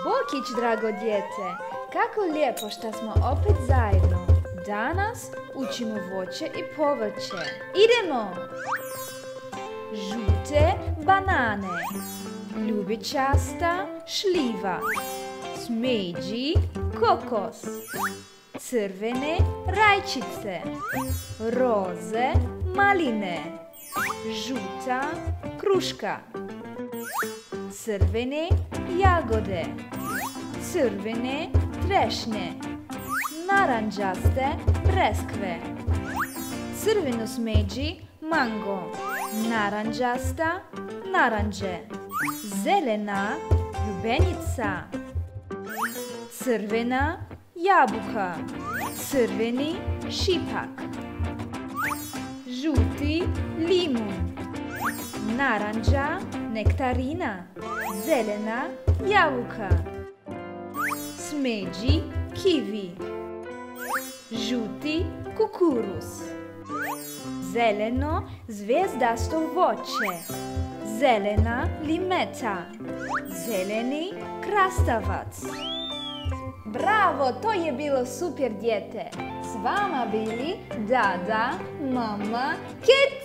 Bokić, drago dijete, kako lijepo što smo opet zajedno. Danas učimo voće i povrće. Idemo! Žute banane, ljubičasta šljiva, smeđi kokos, crvene rajčice, roze maline, žuta kruška, crvene jagode, crvene trešnje, naranđaste breskve, crveno smeđi mango, naranđasta naranđe, zelena lubenica, crvena jabuka, crveni šipak, žuti limun, naranđa nektarina, zelena jabuka, smeđi kivi, žuti kukuruz, zeleno zvijezdasto voće, zelena limeta, zeleni krastavac. Bravo, to je bilo super dijete. S vama bili Dada, mama, Kit.